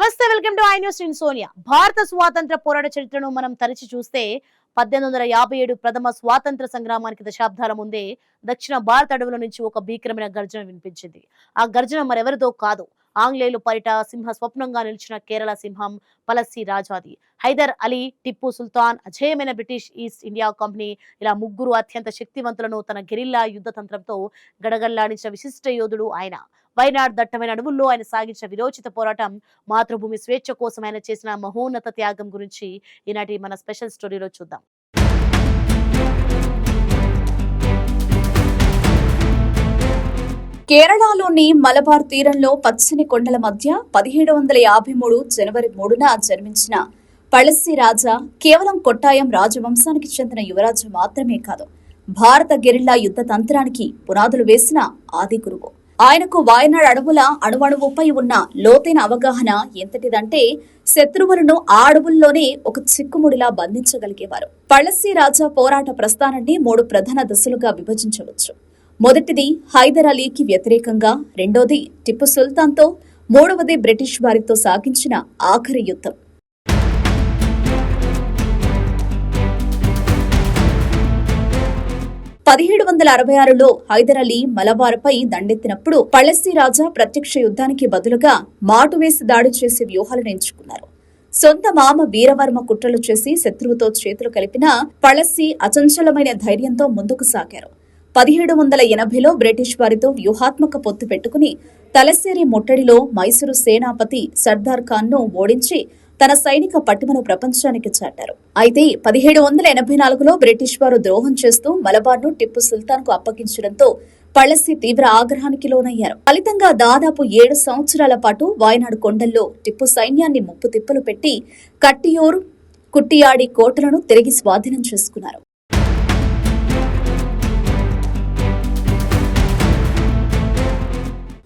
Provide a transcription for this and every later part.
నమస్తే, welcome to I news. నేను సోనియా. భారత స్వాతంత్ర పోరాట చరిత్రను మనం తరచి చూస్తే 1857 ప్రథమ స్వాతంత్ర సంగ్రామానికి దశాబ్దాల ముందే దక్షిణ భారత అడవుల నుంచి ఒక భీకరమైన గర్జన వినిపించింది. ఆ గర్జన మరెవరిదో కాదు, ఆంగ్లేయులు పరిట సింహ స్వప్నంగా నిలిచిన కేరళ సింహం పలస్సి రాజాది. Hyder Ali, Tipu Sultan, అజేయమైన British east India company, ఇలా ముగ్గురు అత్యంత శక్తివంతులను తన గెరిల్లా యుద్ధ తంత్రంతో గడగల్లాడించిన విశిష్ట యోధుడు ఆయన. వైనాడ్ దట్టమైన అడవుల్లో ఆయన సాగించిన విరోచిత పోరాటం, మాతృభూమి స్వేచ్ఛ కోసం ఆయన చేసిన మహోన్నత త్యాగం గురించి ఈనాటి మన స్పెషల్ స్టోరీలో చూద్దాం. కేరళలోని మలబార్ తీరంలో పచ్చని కొండల మధ్య 1753 జనవరి 3న జన్మించిన పళస్సి రాజా కేవలం కొట్టాయం రాజవంశానికి చెందిన యువరాజు మాత్రమే కాదు, భారత గెరిల్లా యుద్ధ తంత్రానికి పునాదులు వేసిన ఆది గురువు. ఆయనకు వాయనాడ్ అడవుల అణువణువుపై ఉన్న లోతైన అవగాహన ఎంతటిదంటే శత్రువులను ఆ అడవుల్లోనే ఒక చిక్కుముడిలా బంధించగలిగేవారు. పళస్సి రాజా పోరాట ప్రస్థానాన్ని 3 ప్రధాన దశలుగా విభజించవచ్చు. మొదటిది హైదర్ అలీకి వ్యతిరేకంగా, రెండోది టిప్పు సుల్తాన్తో, మూడవది బ్రిటిష్ వారితో సాగించిన ఆఖరి యుద్ధం. లో హైదర్ అలీ మలబార్పై దండెత్తినప్పుడు పళస్సి రాజా ప్రత్యక్ష యుద్ధానికి బదులుగా మాటు వేసి దాడి చేసే వ్యూహాలను ఎంచుకున్నారు. సొంత మామ వీరవర్మ కుట్రలు చేసి శత్రువుతో చేతులు కలిపిన పళస్సి అచంచలమైన ధైర్యంతో ముందుకు సాగారు. 1780లో బ్రిటిష్ వారితో వ్యూహాత్మక పొత్తు పెట్టుకుని తలస్సేరి ముట్టడిలో మైసూరు సేనాపతి సర్దార్ ఖాన్ ను ఓడించి తన సైనిక పటిమను ప్రపంచానికి చాటారు. అయితే 1784లో బ్రిటిష్ వారు ద్రోహం చేస్తూ మలబార్ను టిప్పు సుల్తాన్ కు అప్పగించడంతో పళస్సి తీవ్ర ఆగ్రహానికి లోనయ్యారు. ఫలితంగా దాదాపు 7 సంవత్సరాల పాటు వాయనాడు కొండల్లో టిప్పు సైన్యాన్ని ముప్పు తిప్పలు పెట్టి కట్టియూర్, కుట్టియాడి కోటలను తిరిగి స్వాధీనం చేసుకున్నారు.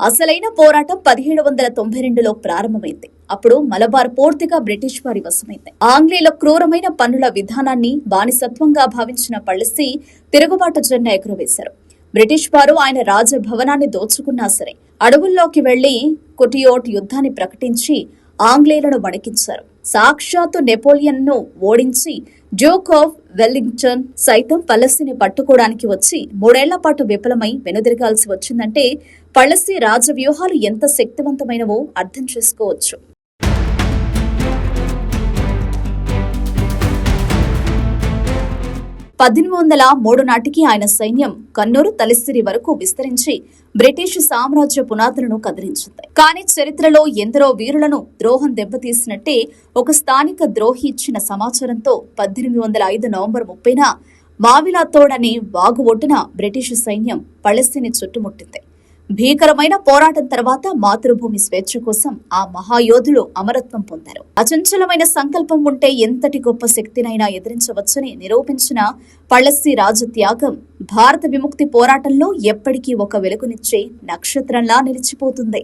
అసలైన పోరాటం 1792లో ప్రారంభమైంది. అప్పుడు మలబార్ పూర్తిగా బ్రిటిష్ వారి వశమైంది. ఆంగ్లేయుల క్రూరమైన పన్నుల విధానాన్ని బానిసత్వంగా భావించిన పళస్సి తిరుగుబాటు జెండా ఎగురవేశారు. బ్రిటిష్ వారు ఆయన రాజభవనాన్ని దోచుకున్నా సరే అడవుల్లోకి వెళ్లి కుటియోట్ యుద్ధాన్ని ప్రకటించి ఆంగ్లేయులను వణికించారు. సాక్షాత్తు నెపోలియన్ ను ఓడించి డ్యూక్ ఆఫ్ వెల్లింగ్టన్ సైతం పళస్సిని పట్టుకోవడానికి వచ్చి 3 ఏళ్ల పాటు విఫలమై వెనుదిరగాల్సి వచ్చిందంటే పళస్సి రాజవ్యూహాలు ఎంత శక్తివంతమైనవో అర్థం చేసుకోవచ్చు. నాటికి ఆయన సైన్యం కన్నూరు, తలస్సిరి వరకు విస్తరించి బ్రిటిష్ సామ్రాజ్య పునాదులను కదిలించింది. కానీ చరిత్రలో ఎందరో వీరులను ద్రోహం దెబ్బతీసినట్టే ఒక స్థానిక ద్రోహి ఇచ్చిన సమాచారంతో 1805 నవంబర్ 30న మావిలాతోడ్ అనే వాగు ఒడ్డున బ్రిటిష్ సైన్యం పళస్సిని చుట్టుముట్టింది. భీకరమైన పోరాటం తర్వాత మాతృభూమి స్వేచ్ఛ కోసం ఆ మహాయోధులు అమరత్వం పొందారు. అచంచలమైన సంకల్పం ఉంటే ఎంతటి గొప్ప శక్తినైనా ఎదిరించవచ్చని నిరూపించిన పళస్సి రాజు త్యాగం భారత విముక్తి పోరాటంలో ఎప్పటికీ ఒక వెలుగునిచ్చే నక్షత్రంలా నిలిచిపోతుంది.